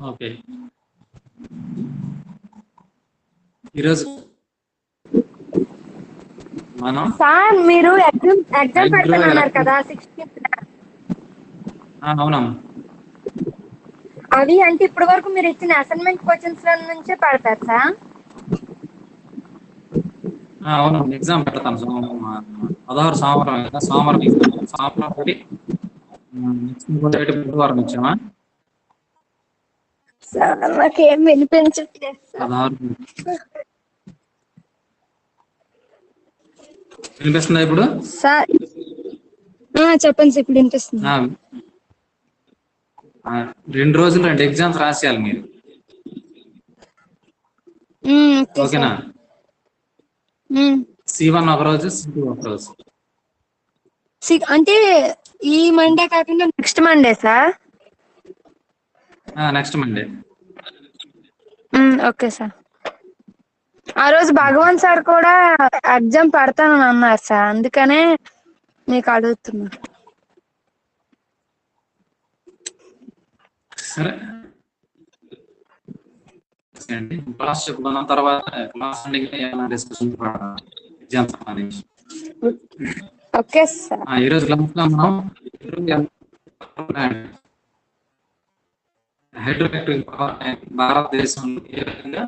Okay. ఈరోజు మనం sir మీరు ఎగ్జామ్ పెడతానన్నారు హైడ్రో కదా 16th. అవునమ్మా. అవి అంటే ఇప్పటి వరకు మీరు ఇచ్చిన అసైన్మెంట్ క్వశ్చన్స్ నుంచే పెడతారు సార్? అవును, ఎగ్జామ్ పెడతాను 16 సోమవారం కదా, సోమవారం ఎగ్జామ్. సోమవారం ఒకటి, నెక్స్ట్ బుధవారం ఇచ్చామా? సార్ నాకేం వినిపించట్లేదు సార్. 16 వినిపిస్తుందా ఇప్పుడు? సార్ చెప్పండి సార్, ఇప్పుడు వినిపిస్తుంది. 2 రోజులు 2 ఎగ్జామ్స్ రాసేయాలి మీరు. ఓకే ఓకేనా? సార్. C1 ఒక రోజు, C2 ఒక రోజు. అంటే ఈ మండే కాకుండా next Monday sir? Next Monday. Okay sir. ఆ రోజు భగవాన్ సార్ కూడా ఎగ్జామ్ పెడతానని అన్నారు సార్, అందుకనే మీకు అడుగుతున్నా. సరే అండి, క్లాస్ చెప్పుకున్న తర్వాత క్లాస్ డిస్కషన్ ఎగ్జామ్స్ సంబంధించి. Okay sir. ఈరోజు క్లాస్ లో మనం హైడ్రోఎలక్ట్రిక్ పవర్ భారతదేశంలో ఏ విధంగా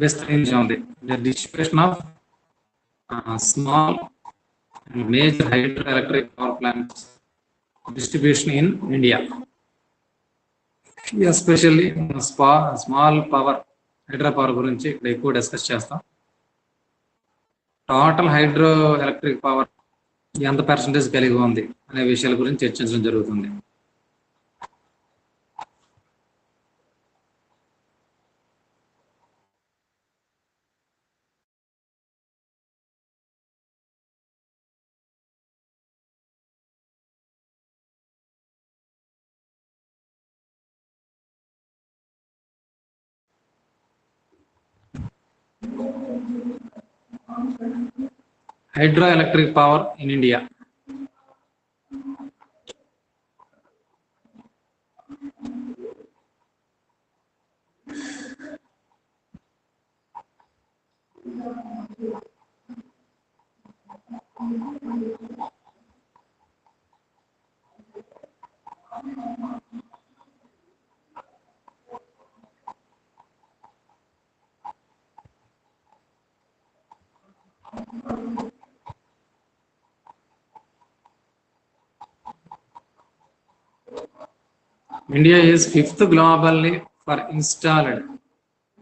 విస్తరించి ఉంది, the distribution of small major hydroelectric power plants distribution in India, especially small power hydro power గురించి ఇక్కడ ఎక్కువ డిస్కస్ చేస్తాం. టోటల్ హైడ్రో ఎలక్ట్రిక్ పవర్ ఎంత పర్సంటేజ్ కలిగి ఉంది అనే విషయాల గురించి చర్చించడం జరుగుతుంది. Hydroelectric power in India. India is 5th globally for installed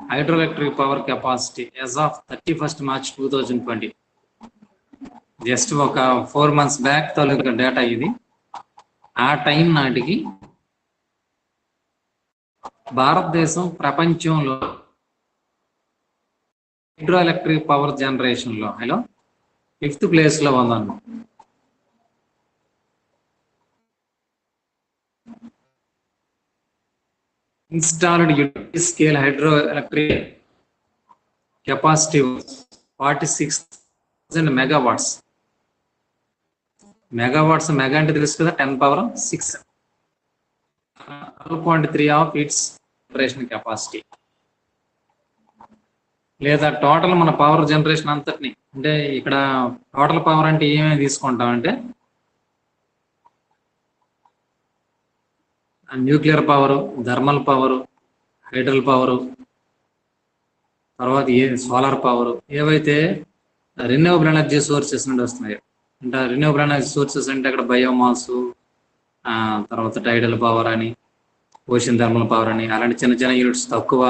hydroelectric power capacity as of 31st March 2020. Just ఒక 4 months బ్యాక్ తాలూకా డేటా ఇది. ఆ టైం నాటికి భారతదేశం ప్రపంచంలో హైడ్రోఎలక్ట్రిక్ పవర్ జనరేషన్ లో 5th ప్లేస్ లో ఉందన్న. Installed utility scale hydroelectric capacity 46,000 megawatts. Megawatts, mega అంటే తెలుసు కదా, 10⁶. 12.3 of its operation capacity. లేదా టోటల్ మన పవర్ జనరేషన్ అంతటిని, అంటే ఇక్కడ టోటల్ పవర్ అంటే ఏమేమి తీసుకుంటామంటే nuclear power, thermal power, hydel power, తర్వాత సోలార్ పవరు, ఏవైతే రెన్యూవబుల్ ఎనర్జీ సోర్సెస్ నుండి వస్తున్నాయో. అంటే రెన్యూవబుల్ ఎనర్జీ సోర్సెస్ అంటే అక్కడ బయోమాస్, తర్వాత టైడల్ పవర్ అని, ఓషన్ థర్మల్ పవర్ అని, అలాంటి చిన్న చిన్న యూనిట్స్ తక్కువ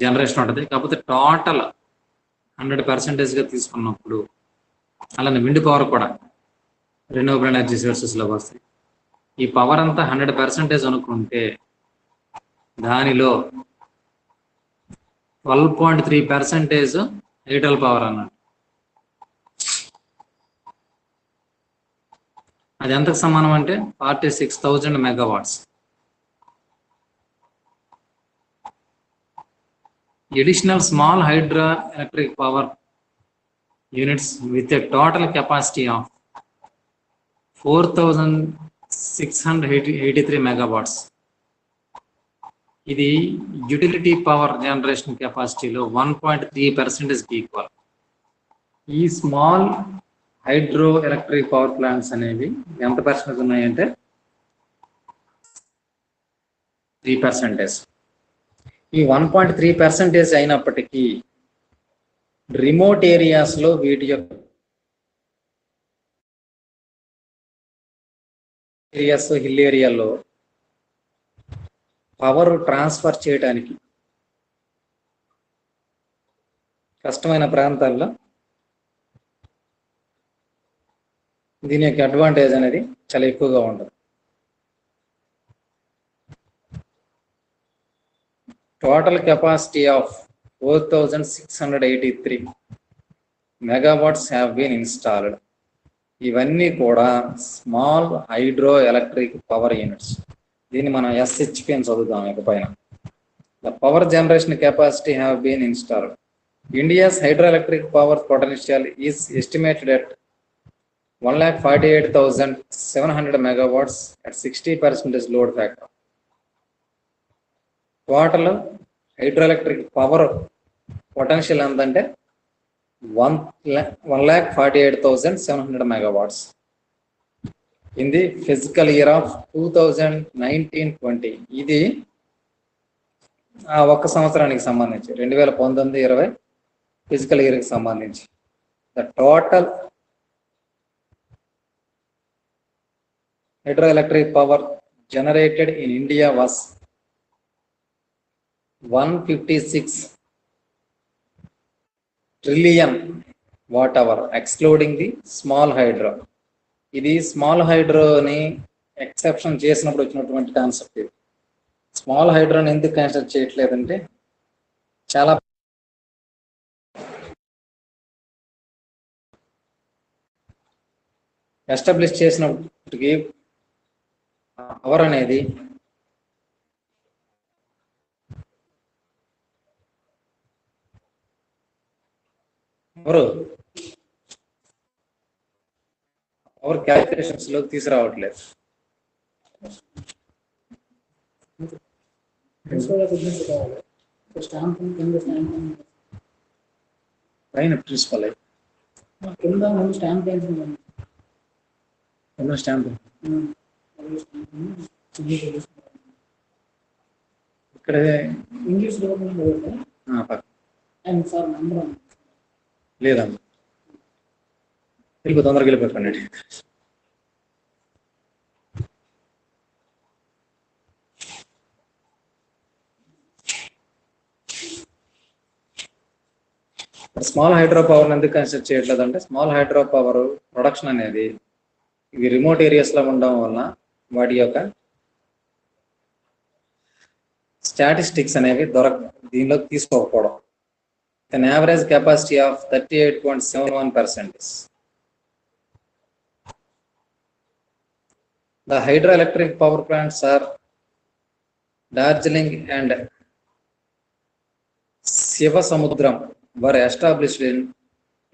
జనరేషన్ ఉంటుంది. కాకపోతే టోటల్ 100% తీసుకున్నప్పుడు, అలానే విండ్ పవర్ కూడా రెన్యూవబుల్ ఎనర్జీ సోర్సెస్లోకి వస్తాయి. ఈ పవర్ అంతా 100% అనుకుంటే దానిలో 12.3% హైడ్రల్ పవర్ అన్నట్టు. అది ఎంతకు సమానం అంటే 46,000 megawatts. Additional small hydroelectric power units with a total capacity of 4,683 megawatts ఇది యుటిలిటీ పవర్ జనరేషన్ కెపాసిటీలో 1.3% ఈక్వల్. ఈ small hydro electric power plants అనేవి ఎంత పర్సెంటేజ్ ఉన్నాయంటే 3%. ఈ 1.3% అయినప్పటికీ రిమోట్ ఏరియాస్లో వీటి యొక్క ఏరియాస్, హిల్ ఏరియాలో పవర్ ట్రాన్స్ఫర్ చేయడానికి కష్టమైన ప్రాంతాల్లో దీని యొక్క అడ్వాంటేజ్ అనేది చాలా ఎక్కువగా ఉంటుంది. Total capacity of 4683 megawatts have been installed. ఇవన్నీ కూడా small hydro electric power units. దీన్ని మనం SHP అని చదువుతాం ఇకపైన. The power generation capacity have been installed. India's hydro electric power potential is estimated at 1,48,700 megawatts at 60% load factor. Total hydro electric power potential ఎంతంటే 1,48,700 megawatts in the physical year of 2019-20. ఇది ఒక్క సంవత్సరానికి సంబంధించి 2019-20 physical ఇయర్కి సంబంధించి the total hydroelectric power generated in India was 156 trillion watt hour excluding the small hydro. ఇది small హైడ్రోని exception చేసినప్పుడు వచ్చినటువంటి కాన్సెప్ట్. ఇది స్మాల్ హైడ్రోని ఎందుకు కన్సిడర్ చేయట్లేదంటే చాలా ఎస్టాబ్లిష్ చేసినప్పటికీ పవర్ అనేది పవర్ క్యాలిక్యులేషన్స్ లో తీసుకురావట్లేదు. పైన ప్రిన్సిపల్ స్టాంప్ ఇక్కడ ఇంగ్లీష్ లేదమ్మా, తొందరగా వెళ్ళిపోతాను. స్మాల్ హైడ్రో పవర్ ఎందుకు కన్సిడర్ చేయట్లేదు అంటే స్మాల్ హైడ్రో పవర్ ప్రొడక్షన్ అనేది ఇవి రిమోట్ ఏరియాస్ లో ఉండడం వలన వాటి యొక్క స్టాటిస్టిక్స్ అనేవి దీనిలోకి తీసుకోకపోవడం. an average capacity of 38.71%. The hydroelectric power plants are Darjeeling and Sivasamudram were established in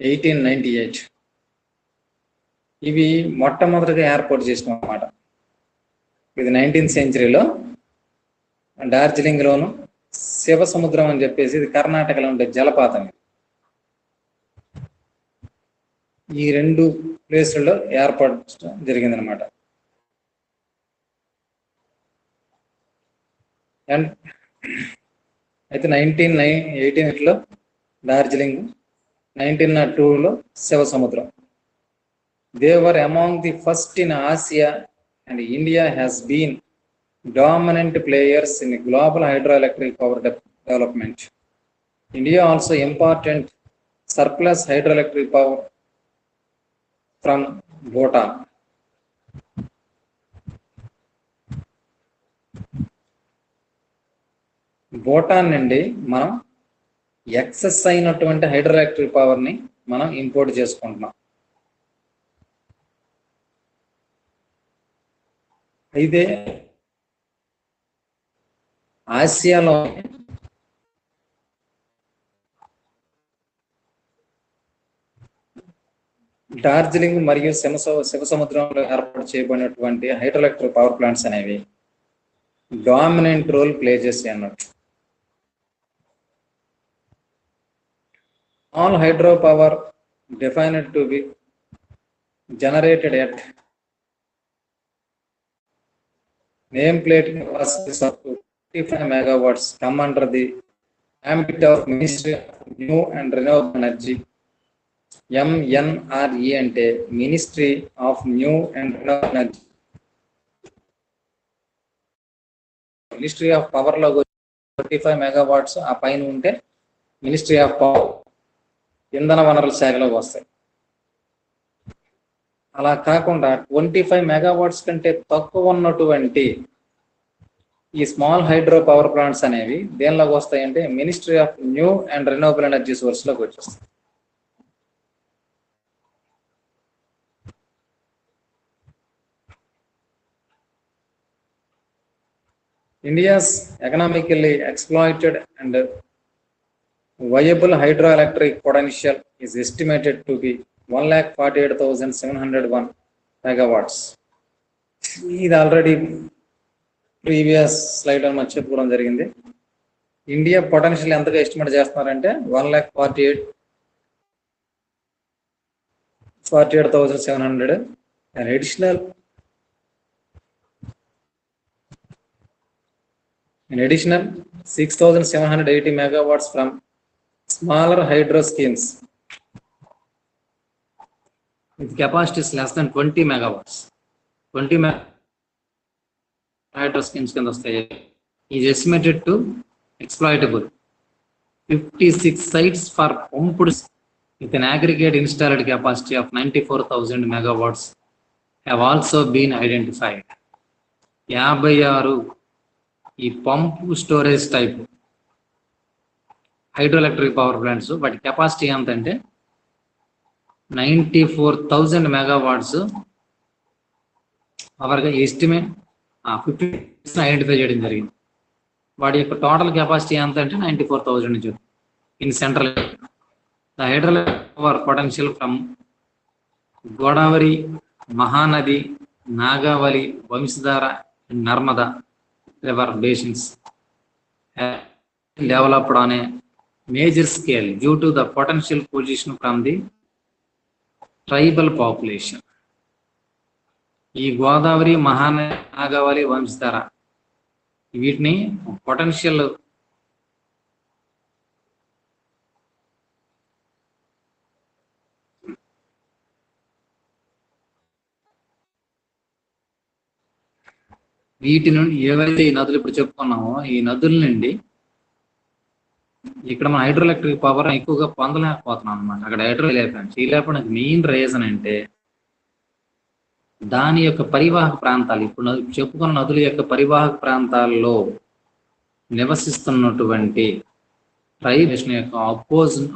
1898. ఇవి మొట్టమొదటిగా ఏర్పాటు చేసిన అన్నమాట. ఇది 19th centuryలో డార్జిలింగ్ లోను, శివసముద్రం అని చెప్పేసి ఇది కర్ణాటకలో ఉండే జలపాతం. ఈ రెండు ప్లేసుల్లో ఏర్పడడం జరిగిందనమాట. అండ్ అయితే 1918లో Darjeeling, 1902లో Shivasamudram. They were among the first in Asia, and India has been dominant players in global hydroelectric power development. India also important surplus hydroelectric power from Bhutan. Bhutan నుండి మనం ఎక్సెస్ అయినటువంటి హైడ్రోఎలక్ట్రిక్ పవర్ ని మనం ఇంపోర్ట్ చేసుకుంటున్నాం. అయితే ఆసియాలో డార్జిలింగ్ మరియు శివ సముద్రంలో ఏర్పాటు చేయబడినటువంటి హైడ్రోఎలక్ట్రిక్ పవర్ ప్లాంట్స్ అనేవి డామినెంట్ రోల్ ప్లే చేసి అన్నట్టు. All hydro power defined to be generated at nameplate capacity of 55 megawatts come under the ambit of Ministry of New and Renewable Energy. MNRE అంటే Ministry of New and Renewable Energy. Ministry of power లో 45 megawatts ఆ పైన ఉంటే ministry of power ఇంధన వనరుల శాఖలోకి వస్తాయి. అలా కాకుండా 25 మెగావాట్స్ కంటే తక్కువ ఉన్నటువంటి ఈ స్మాల్ హైడ్రో పవర్ ప్లాంట్స్ అనేవి దేనిలోకి వస్తాయంటే ministry of new and renewable energy source లోకి వచ్చేస్తాయి. India's economically exploited and viable hydroelectric potential is estimated to be 1,48,701 megawatts. ఇది ఆల్రెడీ ప్రీవియస్ స్లైడ్ లో మనం చెప్పుకోవడం జరిగింది. ఇండియా పొటెన్షియల్ ఎంతగా ఎస్టిమేట్ చేస్తున్నారంటే 1,48,700 and additional 6,780 megawatts from smaller hydro schemes with capacities less than 20 megawatts. 20 hydro schemes కింద వస్తాయి. is estimated to exploitable 56 sites for pumped with an aggregate installed capacity of 94,000 megawatts have also been identified. 56 ఈ pump storage type hydroelectric power plants వాటి capacity ఎంత అంటే 94,000 megawatts పవర్గా estimate 50% identify చేయడం జరిగింది. వాటి యొక్క టోటల్ కెపాసిటీ ఎంత అంటే 94,000 నుంచి in central. The hydroelectric power potential from Godavari, Mahanadi, Nagavali, Vamsadhara, Narmada river basins developed on a major scale due to the potential position from the tribal population. ఈ గోదావరి, మహానది, నాగావళి, వంశధార వీటిని పొటెన్షియల్ వీటి నుండి ఏవైతే ఈ నదులు ఇప్పుడు చెప్పుకున్నామో ఈ నదుల నుండి ఇక్కడ మన హైడ్రోఎలక్ట్రిక్ పవర్ ఎక్కువగా పొందలేకపోతున్నాం అనమాట. అక్కడ హైడ్రో లేకపోవడానికి మెయిన్ రీజన్ అంటే దాని యొక్క పరివాహక ప్రాంతాలు, ఇప్పుడు చెప్పుకున్న నదుల యొక్క పరివాహక ప్రాంతాల్లో నివసిస్తున్నటువంటి ట్రైబ్ యొక్క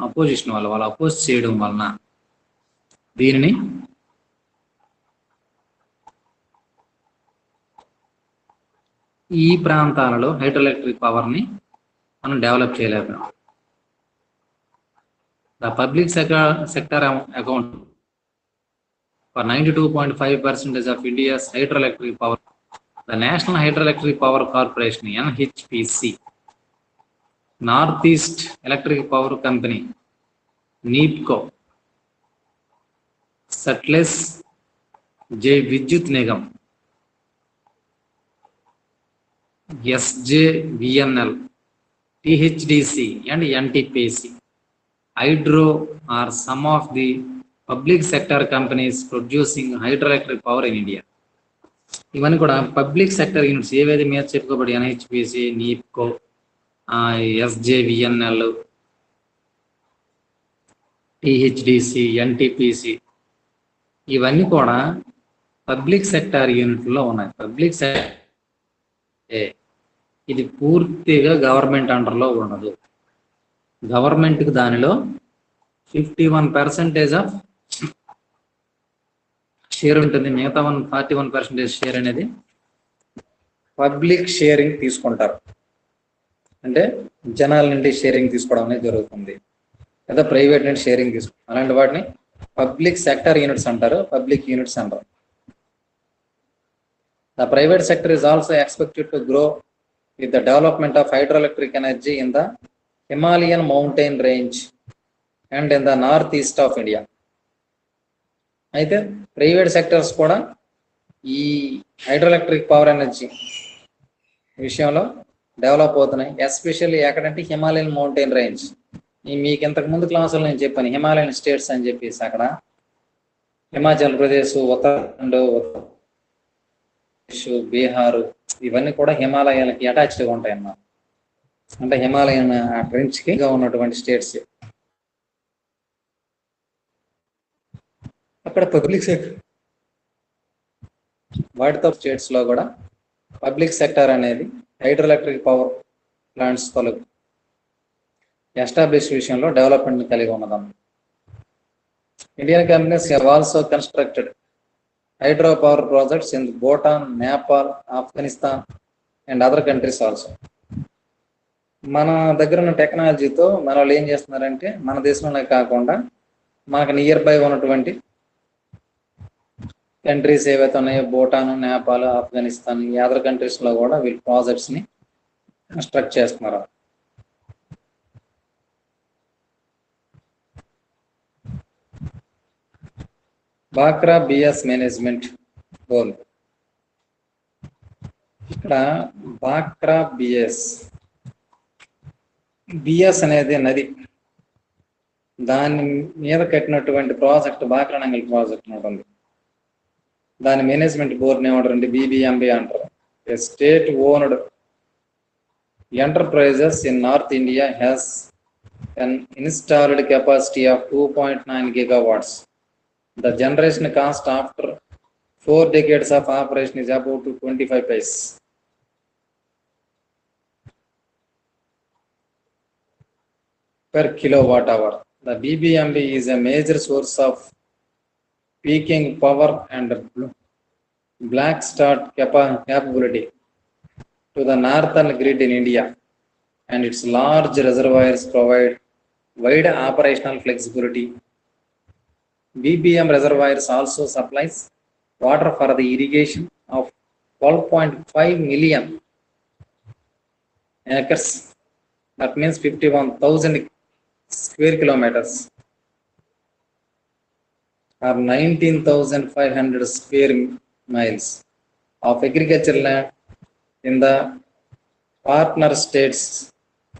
అపోజిషన్ వల్ల, వాళ్ళు అపోజ్ చేయడం వలన దీనిని ఈ ప్రాంతాలలో హైడ్రోఎలక్ట్రిక్ పవర్ ని మనం డెవలప్ చేయలేకపోయాం. The public sector account for 92.5% of India's hydroelectric power. The national hydroelectric power corporation NHPC, north east electric power company NEEPCO, Satluj Jal Vidyut Nigam, SJVNL, THDC and NTPC. Hydro are some of the public sector companies producing hydroelectric power in India. ఇవన్నీ కూడా public sector units ఏవైతే మీద చెప్పుకోబడి NHPC, నీప్కో, SJVNL, THDC, NTPC ఇవన్నీ కూడా public sector యూనిట్లో ఉన్నాయి. Public sector ఇది పూర్తిగా గవర్నమెంట్ అండర్లో ఉండదు. గవర్నమెంట్కి దానిలో 51% ఆఫ్ షేర్ ఉంటుంది. మిగతా 41% షేర్ అనేది పబ్లిక్ షేరింగ్ తీసుకుంటారు. అంటే జనాల నుండి షేరింగ్ తీసుకోవడం అనేది జరుగుతుంది, లేదా ప్రైవేట్ నుండి షేరింగ్ తీసుకుంటారు. అలాంటి వాటిని పబ్లిక్ సెక్టర్ యూనిట్స్ అంటారు, పబ్లిక్ యూనిట్స్ అంటారు. The private sector is also expected to grow with the development of hydroelectric energy in the Himalayan mountain range and in the northeast of India. అయితే private sectors కూడా ఈ hydroelectric power energy విషయంలో develop అవుతున్నాయి. Especially ఎక్కడంటే Himalayan mountain range. మీకు ఇంతకు ముందు క్లాసులో నేను చెప్పాను హిమాలయన్ స్టేట్స్ అని చెప్పేసి. అక్కడ హిమాచల్ ప్రదేశ్, ఉత్తరాఖండ్, బీహార్ ఇవన్నీ కూడా హిమాలయాలకి అటాచ్డ్గా ఉంటాయి అన్నమాట. అంటే హిమాలయన్ రేంజ్ కి ఉన్నటువంటి స్టేట్స్. అక్కడ పబ్లిక్ సెక్టర్ వాటితో స్టేట్స్ లో కూడా పబ్లిక్ సెక్టర్ అనేది హైడ్రోఎలక్ట్రిక్ పవర్ ప్లాంట్స్ తొలగు ఎస్టాబ్లిష్ విషయంలో డెవలప్మెంట్ కలిగి ఉన్నదన్న. Indian companies have also constructed hydro power projects in Bhutan, Nepal, Afghanistan and other countries also. మన దగ్గర ఉన్న టెక్నాలజీతో మన వాళ్ళు ఏం చేస్తున్నారంటే మన దేశంలోనే కాకుండా మనకు నియర్ బై ఉన్నటువంటి కంట్రీస్ ఏవైతే ఉన్నాయో భూటాన్, నేపాల్, ఆఫ్ఘనిస్తాన్ ఈ అదర్ కంట్రీస్ లో కూడా వీళ్ళు ప్రాజెక్ట్స్ ని కన్స్ట్రక్ట్ చేస్తున్నారు. Bhakra Beas management goal. ఇక్కడ బాక్రా బిఎస్ అనేది నది, దాని మీద కట్టినటువంటి ప్రాజెక్ట్ బాక్రా నంగల్ ప్రాజెక్ట్ ఉంటుంది. దాని మేనేజ్మెంట్ బోర్డుని ఏమంటారండి? BBMB అంటారు. State owned enterprises in north India has an installed capacity of 2.9 gigawatts. The generation cost after 4 decades of operation is about 25 paise per kilowatt hour. The BBMB is a major source of peaking power and black start capability to the northern grid in India, and its large reservoirs provide wide operational flexibility. BBM reservoirs also supplies water for the irrigation of 12.5 million acres. That means 51,000 square kilometers or 19,500 square miles of agricultural land in the partner states,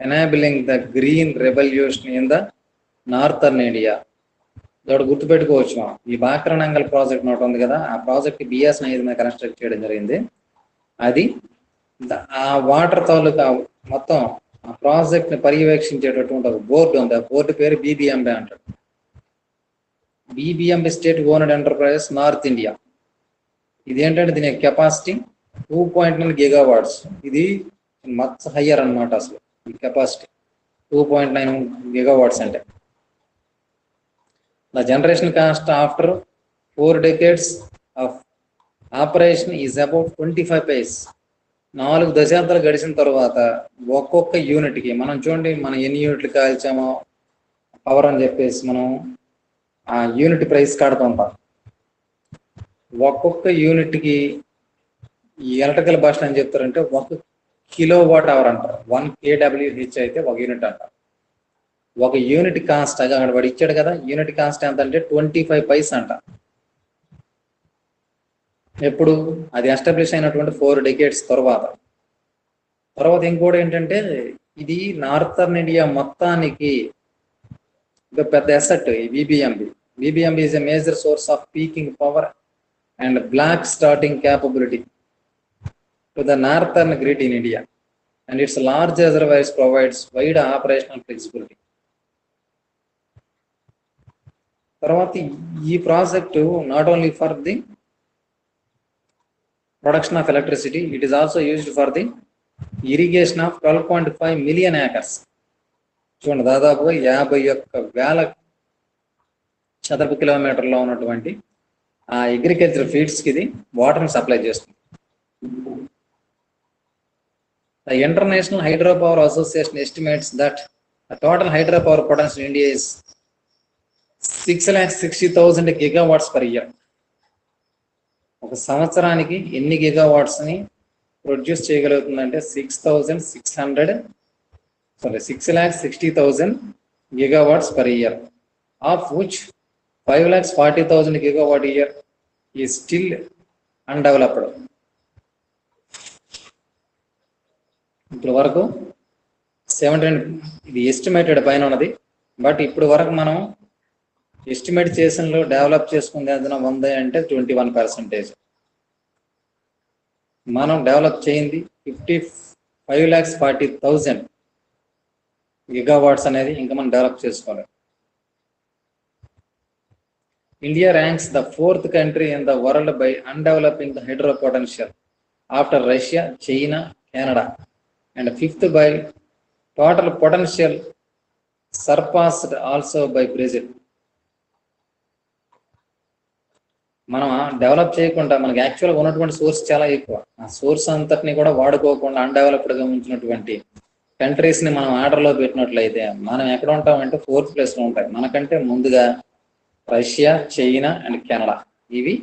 enabling the green revolution in the northern India. ఇక్కడ గుర్తుపెట్టుకోవచ్చు, ఈ Bhakra Nangal project note ఉంది కదా, ఆ project BS మీద construct చేయడం జరిగింది. అది ఆ వాటర్ తాలూకా మొత్తం ఆ ప్రాజెక్ట్ ని పర్యవేక్షించేటటువంటి ఒక బోర్డు ఉంది. ఆ బోర్డు పేరు BBMB అంటారు. BBMB state owned enterprises north India. ఇది ఏంటంటే దీని కెపాసిటీ 2.9 gigawatts. ఇది మచ్ హయ్యర్ అనమాట. అసలు ఈ కెపాసిటీ 2.9 gigawatts అంటే. The generation cost after 4 decades of operation is about 25 paise. 4 దశాబ్దాలు గడిచిన తర్వాత ఒక్కొక్క యూనిట్ కి మనం చూడండి, మనం ఎన్ని యూనిట్లు కాల్చామో పవర్ అని చెప్పేసి మనం ఆ యూనిట్ ప్రైస్ కడుతుంటాం. ఒక్కొక్క యూనిట్ కి ఈ ఎలక్ట్రికల్ భాష అని చెప్తారంటే 1 కిలోవాట్ అవర్ అంటారు. 1 kWh అయితే 1 యూనిట్ అంటారు. ఒక యూనిట్ కాస్ట్ అక్కడ వాడు ఇచ్చాడు కదా, యూనిట్ కాస్ట్ ఎంత అంటే 25 పైస్ అంట. ఎప్పుడు అది ఎస్టాబ్లిష్ అయినటువంటి 4 decades తర్వాత. ఇంకోటి ఏంటంటే ఇది నార్థర్న్ ఇండియా మొత్తానికి పెద్ద అసెట్ ఈ BBMB. BBMB is a major source of peaking power and black starting capability to the northern grid in India, and its large reservoirs provides wide operational flexibility. తర్వాత ఈ project not only for the production of electricity, it is also used for the irrigation of 12.5 million acres. చూడండి, దాదాపుగా 51,000 చదరపు కిలోమీటర్లో ఉన్నటువంటి ఆ agriculture fields కి ఇది వాటర్ని సప్లై చేస్తుంది. The International Hydropower Association estimates that the total hydropower potential in India is 660,000 gigawatts per year. ఒక సంవత్సరానికి ఎన్ని గిగావాట్స్ ని produce చేయగలుగుతుందంటే 6,60,000 gigawatts per year, of which 5,40,000 gigawatt a year is still undeveloped. ఇప్పుడు వరకు 17 ఇది ఎస్టిమేటెడ్ పైన ఉన్నది, బట్ ఇప్పుడు వరకు మనం ఎస్టిమేట్ చేసినలో డెవలప్ చేసుకుంది ఏదైనా ఉంది అంటే 21%. మనం డెవలప్ చేయింది 5,40,000 గిగావాట్స్ అనేది ఇంకా మనం డెవలప్ చేసుకోవాలి. India ranks the 4th country in the world by undeveloping the hydro potential after Russia, China, Canada, and 5th by total potential, surpassed also by Brazil. మనం డెవలప్ చేయకుండా మనకి యాక్చువల్గా ఉన్నటువంటి సోర్స్ చాలా ఎక్కువ, ఆ సోర్స్ అంతటిని కూడా వాడుకోకుండా అన్డెవలప్డ్గా ఉంచినటువంటి కంట్రీస్ని మనం ఆర్డర్లో పెట్టినట్లయితే మనం ఎక్కడ ఉంటామంటే 4th ప్లేస్లో ఉంటాయి. మనకంటే ముందుగా రష్యా, చైనా అండ్ కెనడా, ఇవి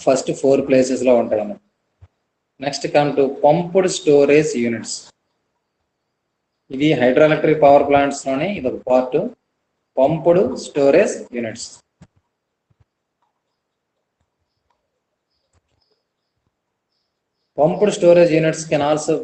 ఫస్ట్ 4 ప్లేసెస్లో ఉంటాయి అన్నమాట. Next come to pumped storage units. ఇది హైడ్రో ఎలక్ట్రిక్ పవర్ ప్లాంట్స్లోనే ఇది ఒక part, pumped storage units. Pumped storage units can also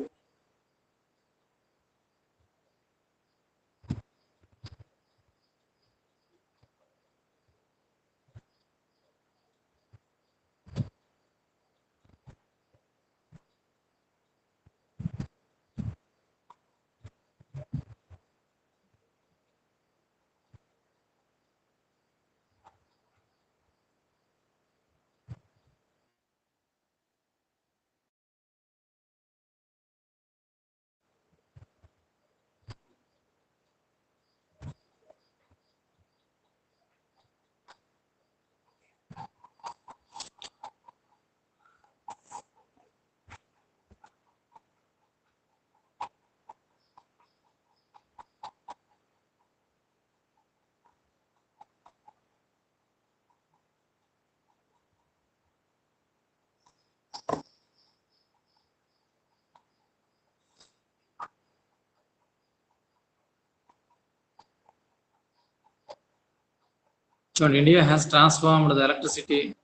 So India has transformed the electricity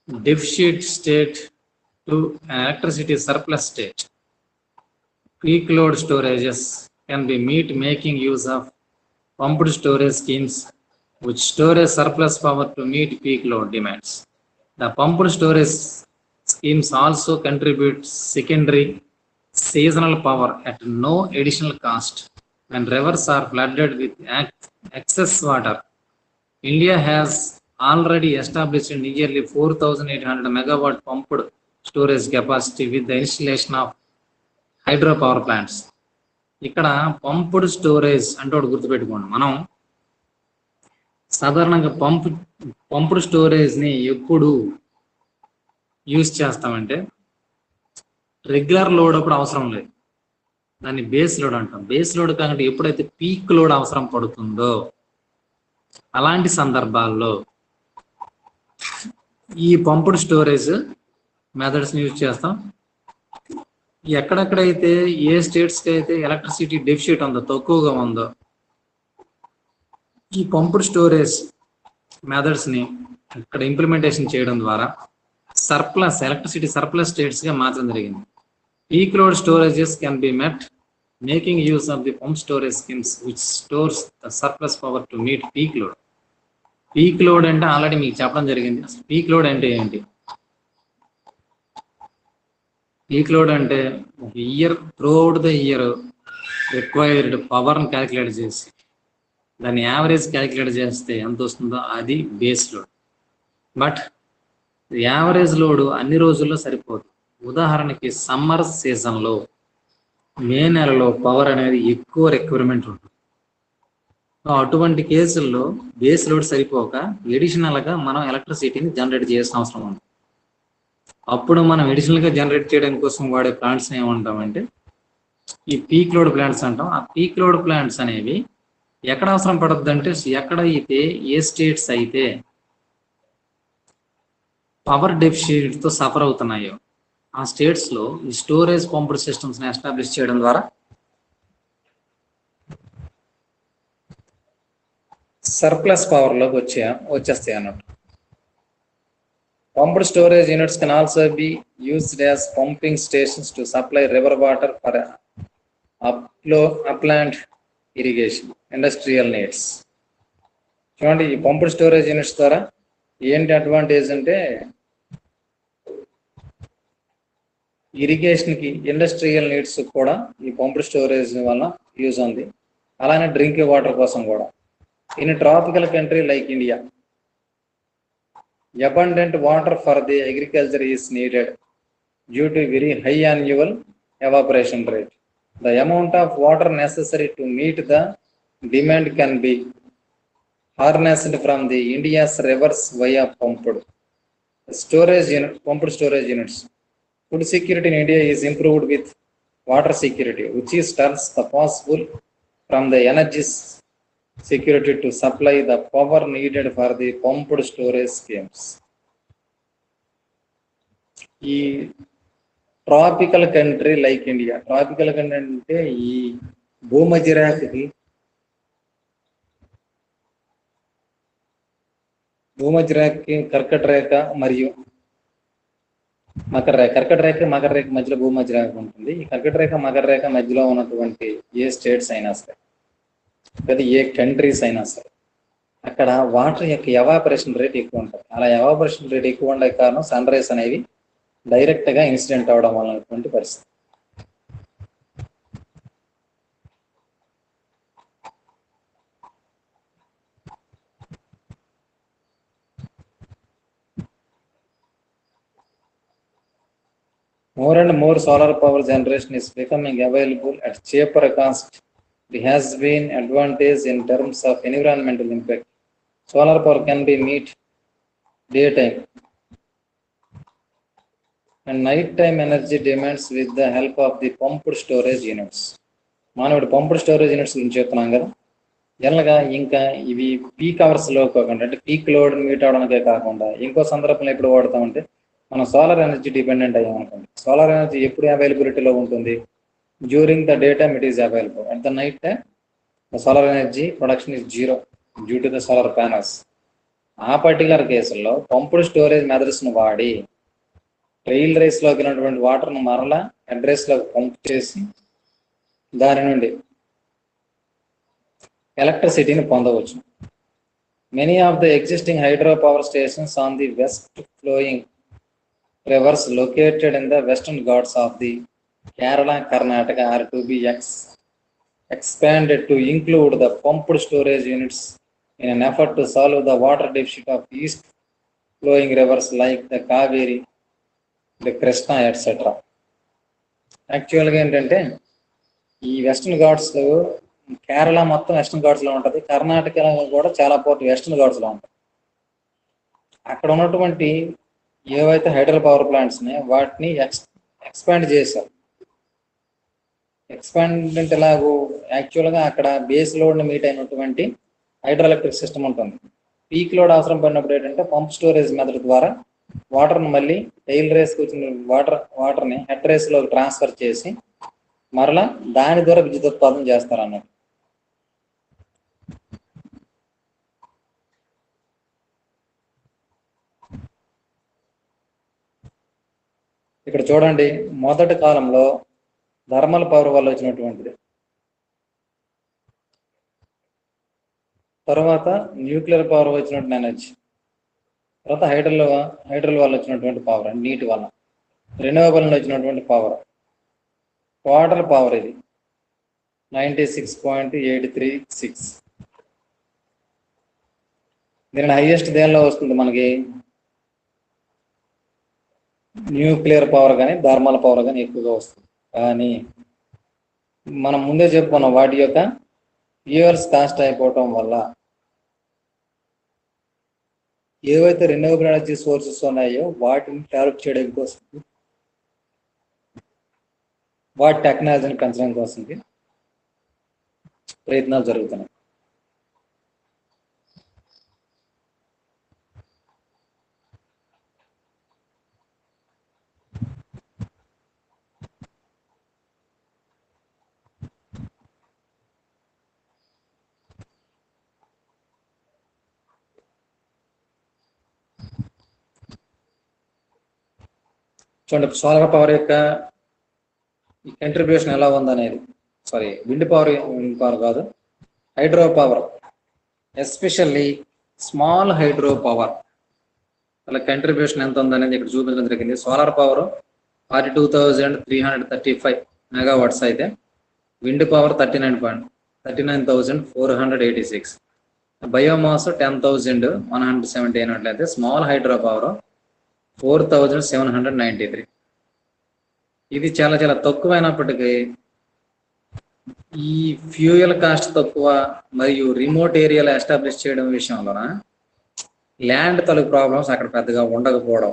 deficit state to an electricity surplus state. Peak load storages can be met making use of pumped storage schemes which store a surplus power to meet peak load demands. The pumped storage schemes also contribute secondary seasonal power at no additional cost when rivers are flooded with excess water. India has already established nearly 4,800 megawatt pumped storage capacity with the installation of hydro power plants. ఇక్కడ pumped storage అంటే ఒకటి గుర్తుపెట్టుకోండి, మనం సాధారణంగా pumped స్టోరేజ్ని ఎప్పుడు use చేస్తామంటే regular load అప్పుడు అవసరం లేదు, దాన్ని బేస్ లోడ్ అంటాం. బేస్ లోడ్ కాకుండా ఎప్పుడైతే పీక్ లోడ్ అవసరం పడుతుందో అలాంటి సందర్భాల్లో ఈ పంప్డ్ స్టోరేజ్ మెథడ్స్ని యూజ్ చేస్తాం. ఎక్కడెక్కడైతే ఏ స్టేట్స్కి అయితే ఎలక్ట్రిసిటీ డెఫిసిట్ ఉందో, తక్కువగా ఉందో, ఈ పంప్డ్ స్టోరేజ్ మెథడ్స్ని ఇక్కడ ఇంప్లిమెంటేషన్ చేయడం ద్వారా ఎలక్ట్రిసిటీ సర్ప్లస్ స్టేట్స్గా మార్చడం జరిగింది. Peak load storages can be met making use of the pump storage schemes which stores the surplus power to meet peak load. Peak load అంటే ఆల్రెడీ మీకు చెప్పడం జరిగింది. అసలు పీక్ లోడ్ అంటే ఏంటి? పీక్ లోడ్ అంటే ఒక year throughout the year required పవర్ని క్యాలిక్యులేట్ చేసి దాన్ని యావరేజ్ క్యాలిక్యులేట్ చేస్తే ఎంత వస్తుందో అది base load. But average load అన్ని రోజుల్లో సరిపోదు. ఉదాహరణకి సమ్మర్ సీజన్లో మే నెలలో పవర్ అనేది ఎక్కువ రిక్వైర్మెంట్ ఉంటుంది. అటువంటి కేసుల్లో బేస్ లోడ్ సరిపోక ఎడిషనల్గా మనం ఎలక్ట్రిసిటీని జనరేట్ చేయాల్సిన అవసరం ఉంది. అప్పుడు మనం ఎడిషనల్గా జనరేట్ చేయడం కోసం వాడే ప్లాంట్స్ ఏమంటామంటే ఈ పీక్ లోడ్ ప్లాంట్స్ అంటాం. ఆ పీక్ లోడ్ ప్లాంట్స్ అనేవి ఎక్కడ అవసరం పడుతుంది అంటే ఎక్కడైతే ఏ స్టేట్స్ అయితే పవర్ డెఫిసిట్తో సఫర్ అవుతున్నాయో ఆ స్టేట్స్ లో ఈ స్టోరేజ్ పంప్డ్ సిస్టమ్స్ ని ఎస్టాబ్లిష్ చేయడం ద్వారా సర్ప్లస్ పవర్ లోకి వచ్చేస్తాయి అన్నట్టు. Pumped storage units can also be used as pumping stations to supply river water for upland irrigation, industrial needs. చూడండి, ఈ పంప్డ్ స్టోరేజ్ యూనిట్స్ ద్వారా ఏంటి అడ్వాంటేజ్ అంటే ఇరిగేషన్ కి, ఇండస్ట్రియల్ నీడ్స్ కూడా ఈ పంప్డ్ స్టోరేజ్ వల్ల యూజ్ ఉంది. అలానే డ్రింకింగ్ వాటర్ కోసం కూడా. In tropical country like India, abundant water for the agriculture is needed due to very high annual evaporation rate. The amount of water necessary to meet the demand can be harnessed from the India's rivers via pumped storage units. Food security in India is improved with water security, which is turns the possible from the energy security to supply the power needed for the pumped storage schemes. ఈ tropical country like India, tropical country అంటే ఈ భూమధ్య రేఖకి కర్కట రేఖ మరియు మకర రేఖ, మకర రేఖ మధ్యలో భూమధ్య రేఖ ఉంటుంది. ఈ కర్కట రేఖ మకర రేఖ మధ్యలో ఉన్నటువంటి ఏ స్టేట్స్ అయినా సరే, లేదా ఏ కంట్రీస్ అయినా సరే, అక్కడ వాటర్ యొక్క ఎవాపరేషన్ రేట్ ఎక్కువ ఉంటుంది. అలా ఎవాపరేషన్ రేట్ ఎక్కువ ఉండే కారణం సన్ రైస్ అనేవి డైరెక్ట్ గా ఇన్సిడెంట్ అవడం వలనటువంటి పరిస్థితి. More and more solar power generation is becoming available at cheaper cost. It has been advantage in terms of environmental impact. Solar power can be meet daytime and nighttime energy demands with the help of the pumped storage units. మనం ఇప్పుడు pumped storage units గురించి చెప్తున్నాం కదా. జనరల్గా ఇంకా ఇవి peak hours లో కాకుండా, అంటే పీక్ లోడ్ మీట్ అవడానికే కాకుండా ఇంకో సందర్భంలో ఎప్పుడు వాడతామంటే మనం సోలార్ ఎనర్జీ డిపెండెంట్ అయ్యామనుకోండి. సోలార్ ఎనర్జీ ఎప్పుడు అవైలబిలిటీలో ఉంటుంది? During the day time it is available. At the night time the solar energy production is zero due to the solar panels. ఆ పర్టికులర్ కేసుల్లో పంప్డ్ స్టోరేజ్ మెథడ్స్ ను వాడి trial race లోకి వెళ్ళినటువంటి వాటర్ ను మరలా అడ్రస్ లోకి పంప్ చేసి దాని నుండి ఎలక్ట్రిసిటీని పొందవచ్చు. Many of the existing hydro power stations on the west flowing rivers located in the western ghats of the Kerala, Karnataka are to be expanded to include the pumped storage units in an effort to solve the water deficit of east flowing rivers like the Kaveri, the Krishna, etc. యాక్చువల్గా ఏంటంటే ఈ western Ghats, Kerala మొత్తం western Ghats లో ఉంటుంది, కర్ణాటక కూడా చాలా port western Ghats లో ఉంటుంది. అక్కడ ఉన్నటువంటి ఏవైతే హైడ్రో పవర్ ప్లాంట్స్ వాటిని ఎక్స్పాండ్ చేశారు. ఎక్స్పాండ్ అంటే ఎలాగో, యాక్చువల్గా అక్కడ బేస్ లోడ్ మీట్ అయినటువంటి హైడ్రో ఎలక్ట్రిక్ సిస్టమ్ ఉంటుంది. పీక్ లోడ్ అవసరం పడినప్పుడు ఏంటంటే పంప్ స్టోరేజ్ మెథడ్ ద్వారా వాటర్ని మళ్ళీ టైల్ రేస్కి వచ్చిన వాటర్ని హెడ్ రేస్లోకి ట్రాన్స్ఫర్ చేసి మరలా దాని ద్వారా విద్యుత్ ఉత్పాదన చేస్తారు అన్నట్టు. ఇక్కడ చూడండి, మొదటి కాలంలో థర్మల్ పవర్ వల్ల వచ్చినటువంటిది, తర్వాత న్యూక్లియర్ పవర్ వచ్చినటువంటి ఎనర్జీ, తర్వాత హైడ్రల్ వల్ల వచ్చినటువంటి పవర్, నీటి వల్ల, రెన్యూవబుల్ వచ్చినటువంటి పవర్, టోటల్ పవర్ ఇది 96.836. దీని హైయెస్ట్ దేనిలో వస్తుంది మనకి? న్యూక్లియర్ పవర్ కానీ థర్మల్ పవర్ కానీ ఎక్కువగా వస్తుంది. కానీ మనం ముందే చెప్పుకున్నాం, వాటి యొక్క ఫ్యూయల్స్ కాస్ట్ అయిపోవటం వల్ల ఏవైతే రెన్యూవబుల్ ఎనర్జీ సోర్సెస్ ఉన్నాయో వాటిని డెవలప్ చేయడం కోసం, వాటి టెక్నాలజీని పెంచడం కోసం ప్రయత్నాలు జరుగుతున్నాయి. చూడండి సోలార్ పవర్ యొక్క కంట్రిబ్యూషన్ ఎలా ఉందనేది. సారీ, విండ్ పవర్ కాదు, hydro power, especially small hydro power అలా కంట్రిబ్యూషన్ ఎంత ఉందనేది ఇక్కడ చూపించడం జరిగింది. సోలార్ పవర్ 42,335 మెగావాట్స్ అయితే విండ్ పవర్ 39,486, బయోమాస్ 10,170 అయినట్లయితే స్మాల్ హైడ్రో పవర్ 4,793. ఇది చాలా చాలా తక్కువైనప్పటికీ ఈ ఫ్యూయల్ కాస్ట్ తక్కువ మరియు రిమోట్ ఏరియాలో ఎస్టాబ్లిష్ చేయడం విషయంలోన ల్యాండ్ తలుపు ప్రాబ్లమ్స్ అక్కడ పెద్దగా ఉండకపోవడం,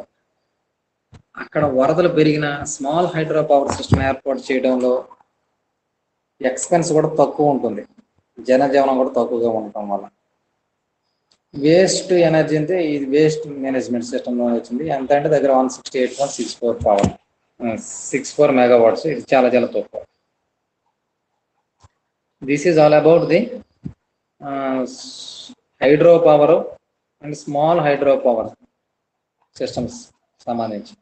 అక్కడ వరదలు పెరిగిన స్మాల్ హైడ్రో పవర్ సిస్టమ్ ఏర్పాటు చేయడంలో ఎక్స్పెన్స్ కూడా తక్కువ ఉంటుంది, జనజీవనం కూడా తక్కువగా ఉండటం వల్ల. వేస్ట్ ఎనర్జీ అంటే ఇది వేస్ట్ మేనేజ్మెంట్ సిస్టంలో వచ్చింది. ఎంత అంటే దగ్గర 168.64 పవర్ 64 మెగావాట్స్. ఇది చాలా చాలా తక్కువ. This is all about the hydro power and small hydro power systems సంబంధించి.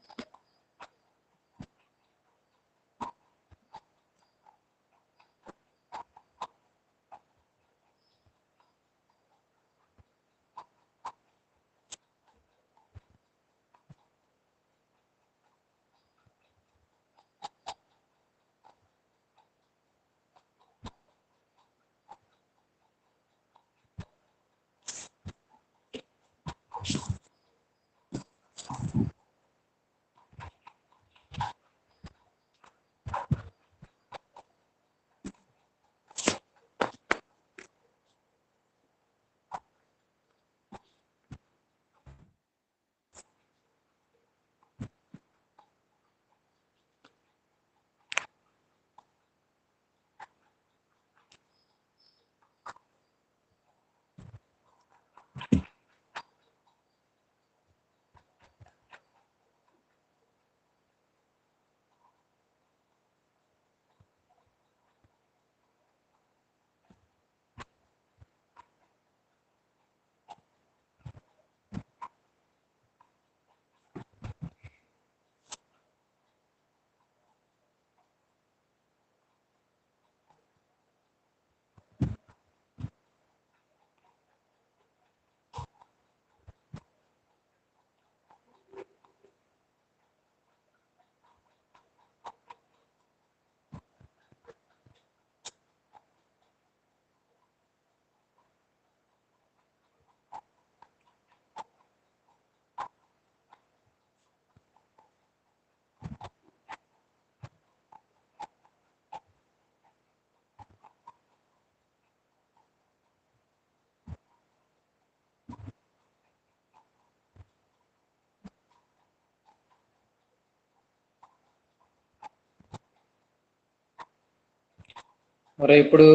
మరి ఇప్పుడు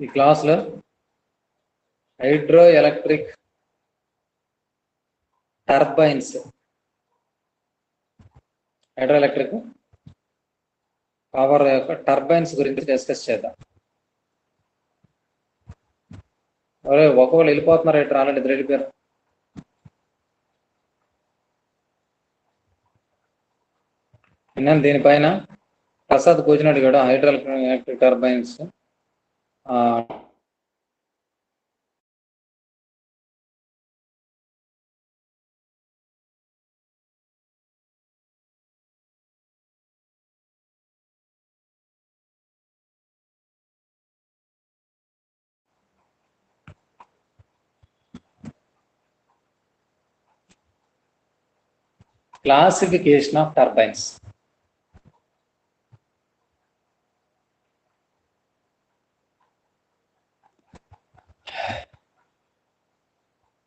ఈ క్లాస్లో hydro electric turbines, hydro electric power యొక్క టర్బైన్స్ గురించి డిస్కస్ చేద్దాం. ఒకవేళ వెళ్ళిపోతున్నారు ఇటు ఆల్రెడీ ఇద్దరు వెళ్ళిపోయారు. నేను దీనిపైన ప్రసాద్ కూర్చుని అడిగాడు hydro electric turbines classification of turbines.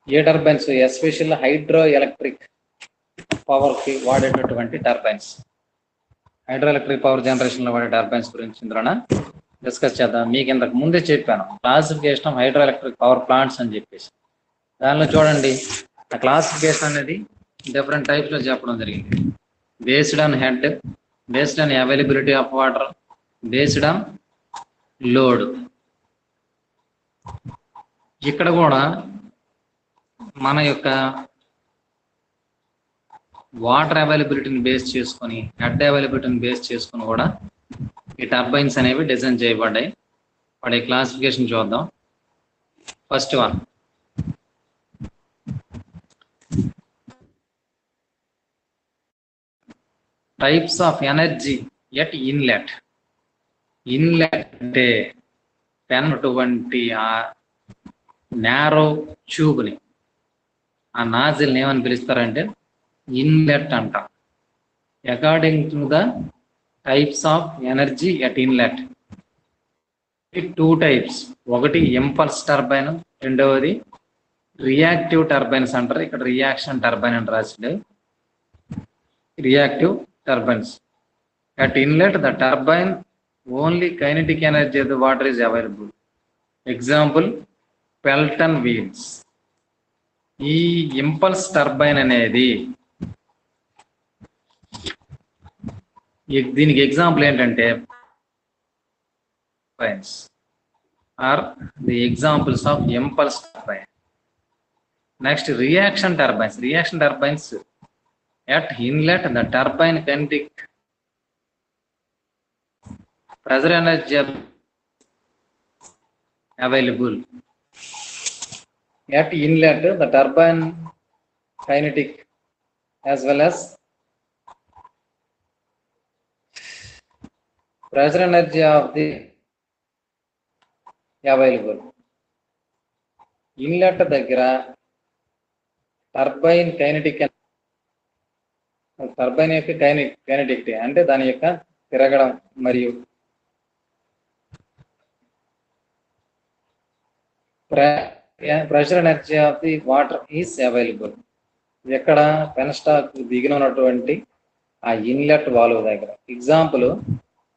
ఏ turbines? Special hydro electric power కి వాడేటటువంటి turbines, hydro electric power generation లో వాడే టర్బైన్స్ గురించి ఇందులోన డిస్కస్ చేద్దాం. మీకు ఇంతకు ముందే చెప్పాను classification of hydro electric power plants అని చెప్పేసి. దానిలో చూడండి ఆ క్లాసిఫికేషన్ అనేది డిఫరెంట్ టైప్స్ లో చెప్పడం జరిగింది. Based on head, based on availability of water, based on load. ఇక్కడ కూడా మన యొక్క వాటర్ అవైలబిలిటీని బేస్ చేసుకొని, హెడ్ అవైలబిలిటీని బేస్ చేసుకొని కూడా ఈ టర్బైన్స్ అనేవి డిజైన్ చేయబడ్డాయి. వాటి క్లాసిఫికేషన్ చూద్దాం. First one, types of energy at inlet. Inlet అంటే పెన్నటువంటి ఆ నారో ట్యూబ్ని, ఆ నాజిల్ని ఏమని పిలుస్తారంటే ఇన్లెట్ అంట. According to the types of energy at inlet, two types. ఒకటి ఇంపల్స్ టర్బైన్, రెండవది రియాక్టివ్ టర్బైన్స్ అంటారు. ఇక్కడ రియాక్షన్ టర్బైన్ అని రాసిండు. Reactive turbines. At inlet the turbine only kinetic energy of the water is available. Example Pelton wheels. ఈ impulse turbine అనేది, దీనికి example ఏంటంటే are the examples of impulse turbine. Next reaction turbines. Reaction turbines at inlet the turbine kinetic pressure energy available. At inlet the turbine kinetic as well as pressure energy of the available. Inlet దగ్గర turbine kinetic, turbine యొక్క kinetic అంటే దాని యొక్క తిరగడం మరియు pressure energy of the water is available. ఎక్కడ penstock దిగిన ఉన్నటువంటి ఆ ఇన్లెట్ వాల్వ్ దగ్గర. Example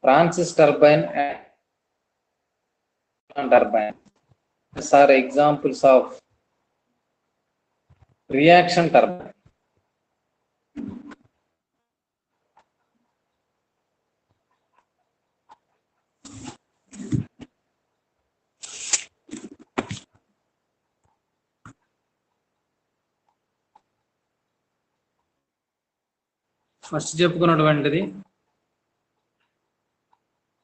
Francis turbine, turbine are examples of reaction turbine. First చెప్పుకున్నటువంటిది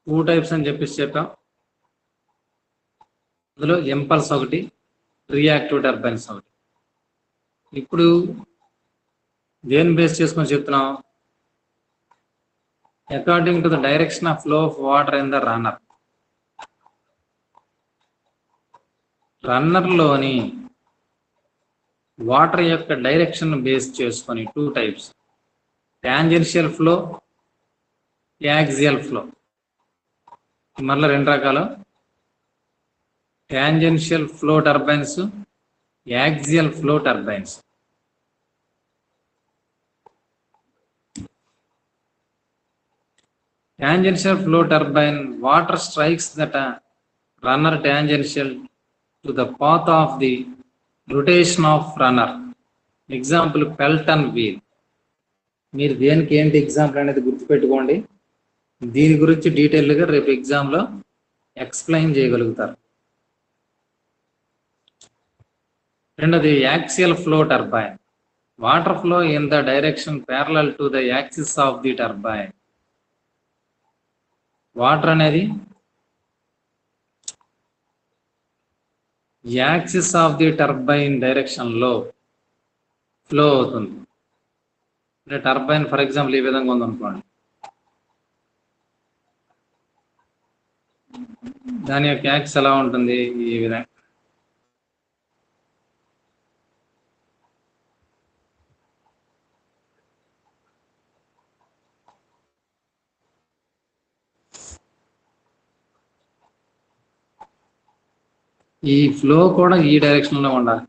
టూ టైప్స్ అని చెప్పాం. అందులో ఇంపల్స్ ఒకటి, రియాక్టివ్ టర్బైన్స్ ఒకటి. ఇప్పుడు దేని బేస్ చేసుకొని చెప్తున్నాం? According to the direction of flow of water in the runner. రన్నర్లోని వాటర్ యొక్క డైరెక్షన్ బేస్ చేసుకొని two types, tangential flow, axial flow. మళ్ళీ రెండు రకాలు, tangential flow turbines, axial flow turbines. Tangential flow turbine, water strikes the runner tangential to the path of the rotation of runner. Example Pelton wheel. మీరు దేనికి ఏంటి example అనేది గుర్తుపెట్టుకోండి. దీని గురించి డీటెయిల్గా రేపు ఎగ్జామ్లో ఎక్స్ప్లెయిన్ చేయగలుగుతారు. రెండోది axial flow turbine. Water flow in the direction parallel to the axis of the turbine. Water అనేది axis of the turbine direction లో ఫ్లో అవుతుంది. అంటే టర్బైన్ ఫర్ ఎగ్జాంపుల్ ఈ విధంగా ఉందనుకోండి, దాని యొక్క యాక్సిస్ ఎలా ఉంటుంది? ఈ విధంగా. ఈ ఫ్లో కూడా ఈ డైరెక్షన్ లో ఉండాలి.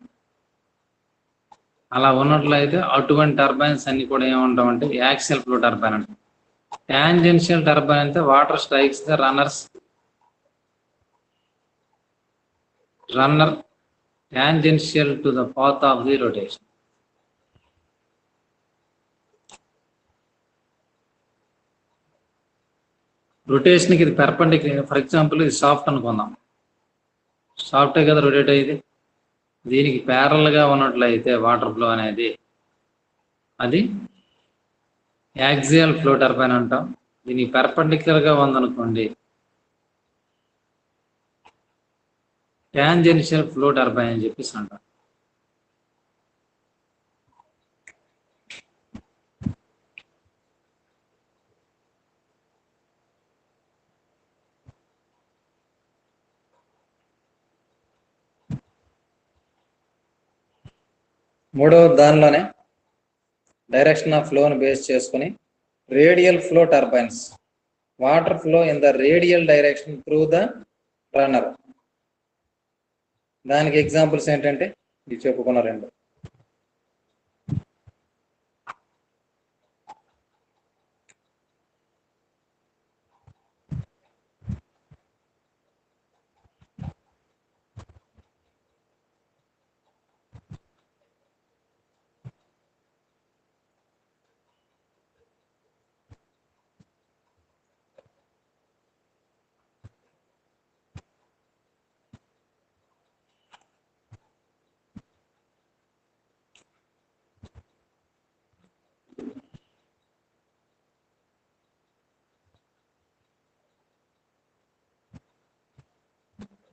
అలా ఉన్నట్లయితే అటువంటి టర్బైన్స్ అన్ని కూడా ఏమంటామంటే యాక్సియల్ ఫ్లో టర్బైన్ అంటే. టాంజెన్షియల్ టర్బైన్ అంటే water strikes the runner tangential to the path of the rotation. రొటేషన్కి ఇది పెర్పెండిక్యులర్. ఫర్ ఎగ్జాంపుల్ ఇది సాఫ్ట్ అనుకుందాం, సాఫ్టే కదా రొటేట్ అయ్యేది. దీనికి ప్యారల్గా ఉన్నట్లయితే వాటర్ ఫ్లో అనేది అది యాక్సియల్ ఫ్లో టర్బైన్ అంటాం. దీనికి పెర్పెండిక్యులర్ గా ఉందనుకోండి టాంజెన్షియల్ ఫ్లో టర్బైన్ అని చెప్పేసి అంటాం. మూడవ దానిలోనే డైరెక్షన్ ఆఫ్ ఫ్లోను బేస్ చేసుకుని radial flow turbines, water flow in the radial direction through the runner. దానికి ఎగ్జాంపుల్స్ ఏంటంటే ఇది చెప్పుకున్న రెండు.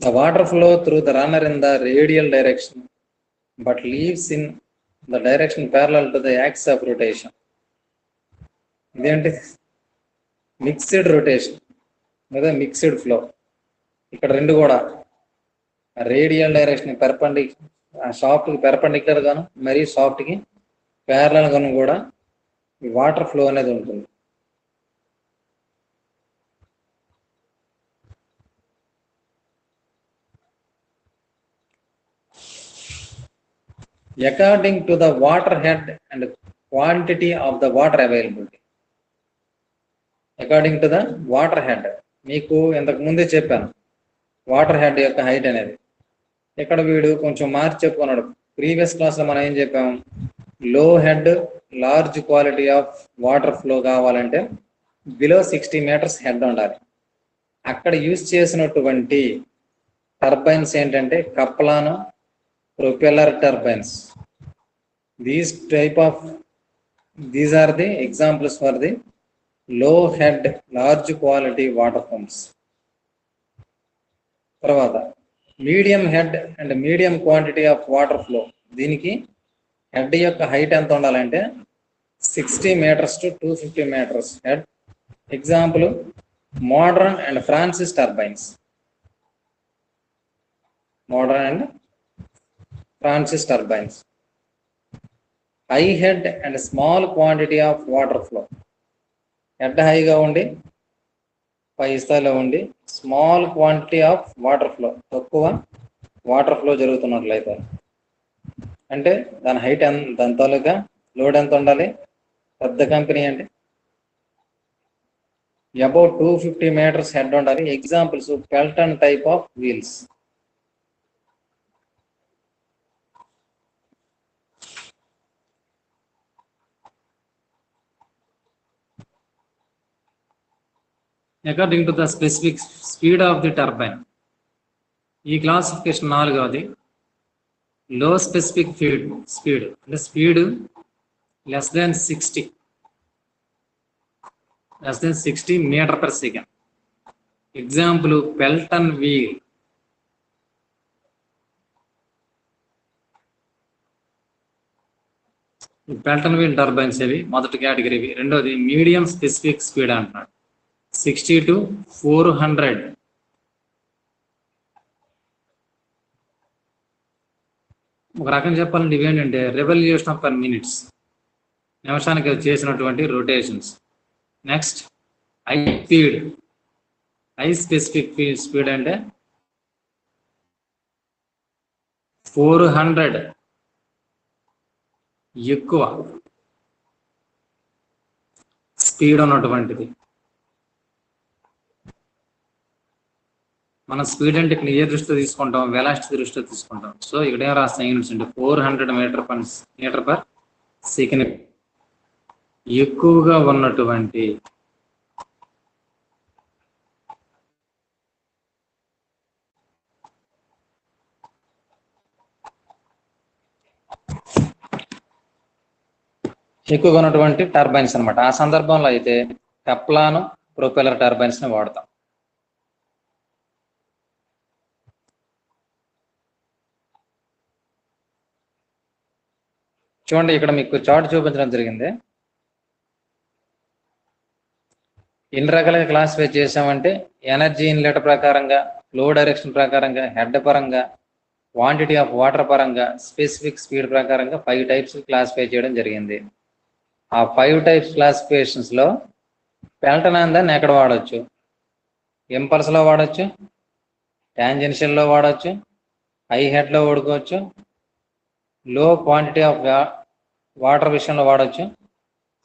The water flow through the runner in the radial direction but leaves in the direction parallel to the axis of rotation. ఇదేంటి mixed rotation లేదా mixed flow. ఇక్కడ రెండు కూడా రేడియల్ డైరెక్షన్ షాఫ్ట్ కి పెర్పెండిక్యులర్ గాను మరియు షాఫ్ట్ కి ప్యారలల్ గాను కూడా ఈ వాటర్ ఫ్లో అనేది ఉంటుంది. According to the water head and quantity of the water availability. According to the water head, మీకు ఇంతకు ముందే చెప్పాను వాటర్ హెడ్ యొక్క హైట్ అనేది. ఇక్కడ వీడు కొంచెం మార్చి చెప్పుకున్నాడు. ప్రీవియస్ క్లాస్ లో మనం ఏం చెప్పాము, లో head large quality of water flow కావాలంటే బిలో 60 meters హెడ్ ఉండాలి. అక్కడ యూజ్ చేసినటువంటి టర్బైన్స్ ఏంటంటే కప్లాను propeller turbines. These are the examples for the low head large quality water pumps. తర్వాత medium head and medium quantity of water flow. దీనికి head యొక్క height ఎంత ఉండాలంటే 60 meters to 250 meters head. Example modern and Francis turbines. Modern and Francis turbines. High head and small quantity of water flow. Head high గా ఉండి పై స్థాయిలో ఉండి small quantity of water flow, తక్కువ water flow జరుగుతున్నట్లయితే అంటే దాని height దాని తాలూకా load ఎంత ఉండాలి. పెద్ద కంపెనీ అంటే అబౌట్ 250 meters హెడ్ ఉండాలి. Examples Pelton type of wheels. According to the specific speed of the turbine. ఈ క్లాసిఫికేషన్ 4వది. లో స్పెసిఫిక్ స్పీడ్ అంటే speed less than 60 meter per second. Example Pelton wheel. Pelton wheel turbines ఇవి మొదటి category. రెండోది medium specific speed అంటున్నాడు, 60 to 400. ఒక రకం చెప్పాలంటే ఇవేంటంటే రెవల్యూషన్ ఆఫ్ పర్ మినిట్స్, నిమిషానికి చేసినటువంటి rotations. Next high speed, high specific speed అంటే 400 ఎక్కువ స్పీడ్ ఉన్నటువంటిది. మనం స్పీడ్ అంటే ఇక్కడ ఏ దృష్టిలో తీసుకుంటాం, వెలాసిటీ దృష్టిలో తీసుకుంటాం. సో ఇక్కడ ఏం రాసిన యూనిట్స్ అంటే 400 meter per second ఎక్కువగా ఉన్నటువంటి ఎక్కువగా ఉన్నటువంటి టర్బైన్స్ అనమాట. ఆ సందర్భంలో అయితే కప్లాన్ ప్రొపెల్లర్ టర్బైన్స్ ని వాడతాం. చూడండి, ఇక్కడ మీకు చార్ట్ చూపించడం జరిగింది. ఎన్ని రకాలుగా క్లాసిఫై చేసామంటే ఎనర్జీ ఇన్లెట్ ప్రకారంగా, ఫ్లో డైరెక్షన్ ప్రకారంగా, హెడ్ పరంగా, క్వాంటిటీ ఆఫ్ వాటర్ పరంగా, స్పెసిఫిక్ స్పీడ్ ప్రకారంగా 5 టైప్స్ క్లాసిఫై చేయడం జరిగింది. ఆ 5 టైప్స్ క్లాసిఫికేషన్స్ లో పెల్టన్ దాన్ని ఎక్కడ వాడచ్చు? ఇంపల్స్ లో వాడచ్చు, టాంజెన్షియల్ లో వాడచ్చు, హై హెడ్ లో వాడుకోవచ్చు, లో క్వాంటిటీ ఆఫ్ వాటర్ విషయంలో వాడచ్చు,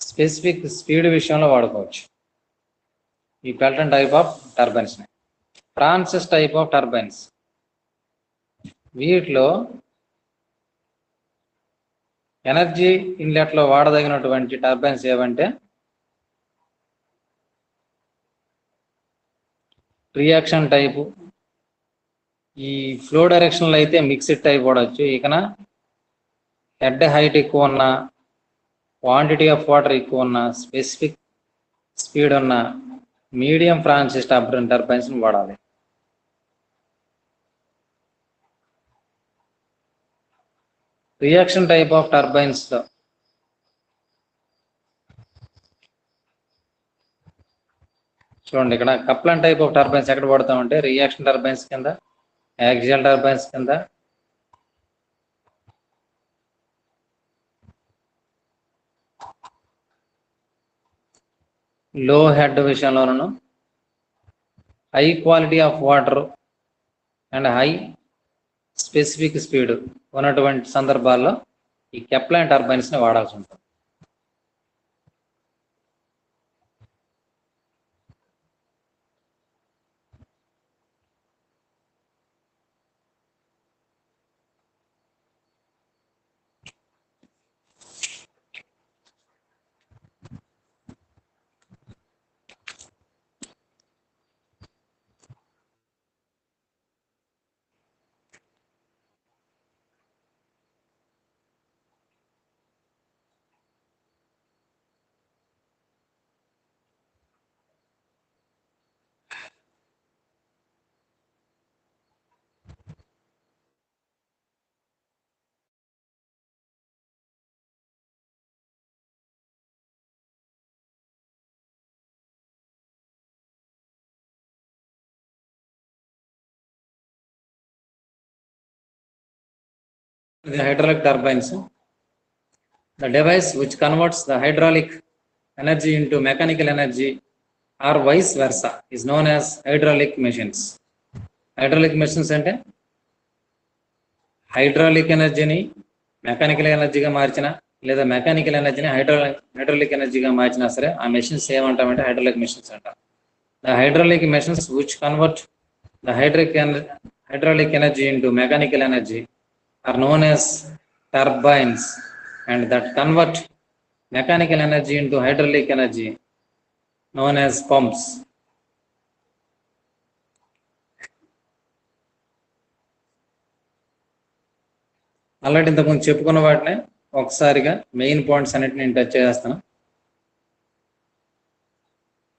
స్పెసిఫిక్ స్పీడ్ విషయంలో వాడుకోవచ్చు. ఈ Pelton type of turbines. Francis type of turbines, వీటిలో ఎనర్జీ ఇన్లెట్ లో వాడదగినటువంటి టర్బైన్స్ ఏవంటే రియాక్షన్ టైపు. ఈ ఫ్లో డైరెక్షన్ లో అయితే మిక్స్డ్ టైప్ వాడచ్చు. ఇకన హెడ్ హైట్ ఎక్కువ ఉన్న, క్వాంటిటీ ఆఫ్ వాటర్ ఎక్కువ ఉన్న, స్పెసిఫిక్ స్పీడ్ ఉన్న మీడియం ఫ్రాన్సిస్ టర్బైన్స్ వాడాలి. రియాక్షన్ టైప్ ఆఫ్ టర్బైన్స్ లో చూడండి, ఇక్కడ కప్లాన్ టైప్ ఆఫ్ టర్బైన్స్ ఎక్కడ వాడతామంటే రియాక్షన్ టర్బైన్స్ కింద, యాక్సియల్ టర్బైన్స్ కింద, లో హెడ్ విషయంలోనూ, high quality of water and high specific speed ఉన్నటువంటి సందర్భాల్లో ఈ కెప్లాన్ టర్బైన్స్ ని వాడాల్సి ఉంటుంది. The hydraulic turbines, the device which converts the hydraulic energy into mechanical energy or vice versa is known as hydraulic machines. Hydraulic machines అంటే hydraulic ఎనర్జీని mechanical ఎనర్జీగా మార్చిన, లేదా మెకానికల్ ఎనర్జీని హైడ్రాలిక్ ఎనర్జీగా మార్చినా సరే ఆ మెషిన్స్ ఏమంటామంటే హైడ్రాలిక్ మెషిన్స్ అంటాం. The hydraulic machines which convert the hydraulic energy into mechanical energy are known as turbines, and that convert mechanical energy into hydraulic energy known as pumps. Already ఇంతకుముందు చెప్పుకున్న వాటిని ఒకసారిగా మెయిన్ పాయింట్స్ అన్నిటిని నేను touch చేస్తాను.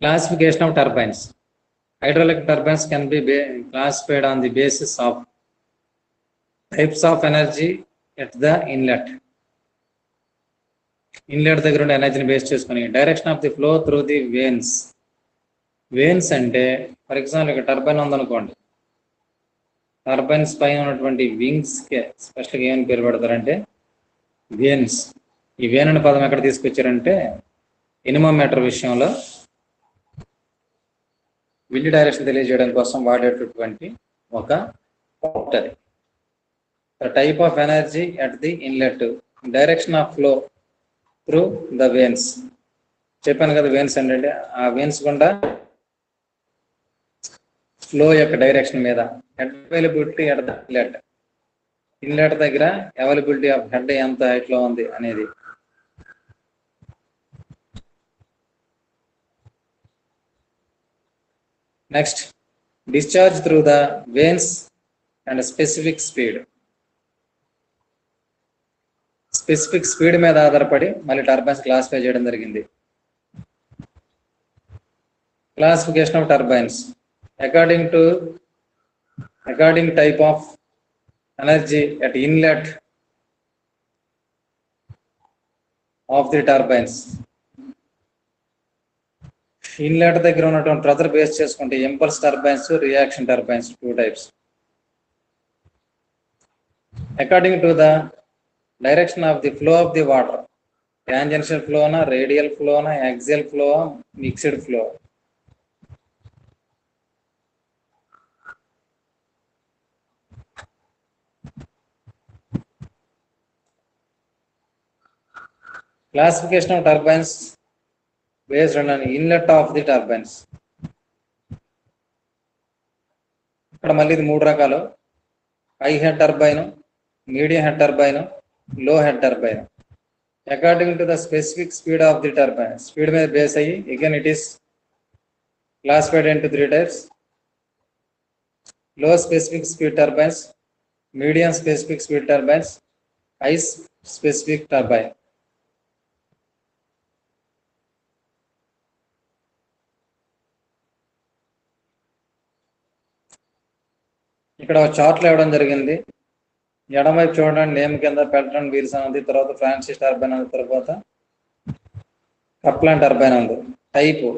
Classification of turbines. Hydraulic turbines can be classified on the basis of types of energy at the inlet. Inlet దగ్గర ఉండే ఎనర్జీని బేస్ చేసుకుని direction of the flow through the wanes. Wanes అంటే for example ఇక్కడ turbine ఉందనుకోండి, turbines పైన ఉన్నటువంటి wings కి స్పెషల్గా ఏమని పేరు పెడతారంటే వేన్స్. ఈ వేన్ అనే పదం ఎక్కడ తీసుకొచ్చారంటే ఎనిమోమీటర్ విషయంలో విండ్ డైరెక్షన్ తెలియజేయడం కోసం వాడేటటువంటి ఒక పార్ట్ అది. The type of energy at the inlet, direction of flow through the wanes. చెప్పాను కదా వేన్స్ అంటే ఆ వేన్స్ గుండా ఫ్లో యొక్క డైరెక్షన్ మీద head availability at the inlet. Inlet దగ్గర అవైలబిలిటీ ఆఫ్ హెడ్ ఎంత హైట్ లో ఉంది అనేది. Next, discharge through the wanes and specific speed. Specific speed మీద ఆధారపడి మళ్ళీ టర్బైన్స్ క్లాసిఫై చేయడం జరిగింది. Classification of turbines according type of energy at inlet of the turbines. Inlet దగ్గర ఉన్నటువంటి ప్రెజర్ బేస్ చేసుకుంటే impulse turbines, reaction turbines, 2 types. According to the direction of the flow of the water, tangential flow na, radial flow na, axial flow, mixed flow. Classification of turbines based on an inlet of the turbines. ఇక్కడ మళ్ళీ ఇది 3 రకాలు: high head turbine, medium head turbine, low head turbine. According to the specific speed of the turbine, speed మీద base అయ్యి again it is classified into 3 types: low specific speed turbines, medium specific speed turbines, high specific turbine. ఇక్కడ చార్ట్లో ఇవ్వడం జరిగింది. ఎడమవైపు చూడండి, name కింద Pelton wheels అనేది, తర్వాత ఫ్రాన్సిస్ టర్బైన్ ఉంది, తర్వాత కప్లాన్ టర్బైన్ ఉంది. టైపు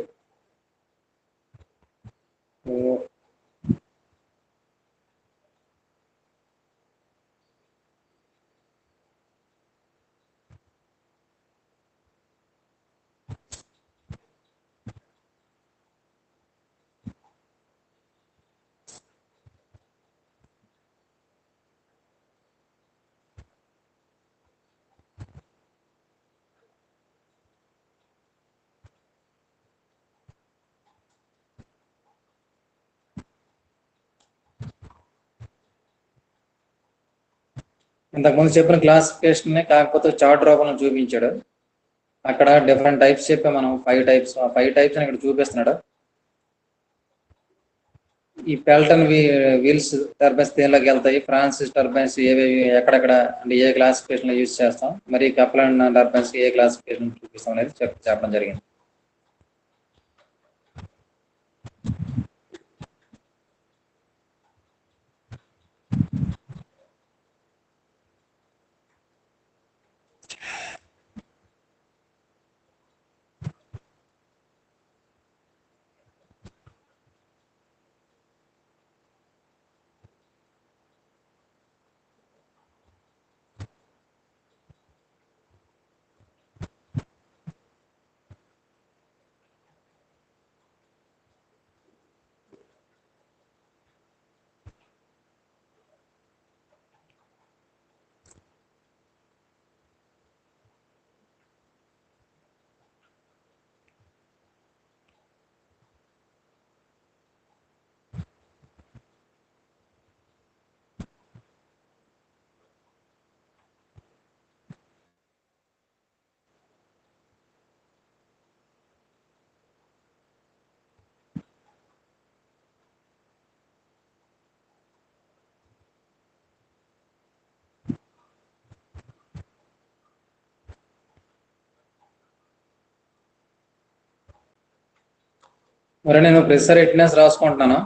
ఇంతకుముందు చెప్పిన క్లాసిఫికేషన్ కాకపోతే చార్ట్ రూపంలో చూపించాడు. అక్కడ డిఫరెంట్ టైప్స్ చెప్పి మనం 5 types అని ఇక్కడ చూపిస్తున్నాడు. ఈ పెల్టన్ వీల్స్ టర్బైన్స్ దేనిలోకి వెళ్తాయి, ఫ్రాన్సిస్ టర్బైన్స్ ఏవేవి ఎక్కడెక్కడ అంటే ఏ క్లాసిఫికేషన్ లో యూజ్ చేస్తాం, మరి కప్లాన్ టర్బైన్స్ ఏ క్లాసిఫికేషన్ చూపిస్తాం అనేది చెప్పడం జరిగింది. మరి నేను ప్రెషర్ హిట్నెస్ రాసుకుంటున్నాను.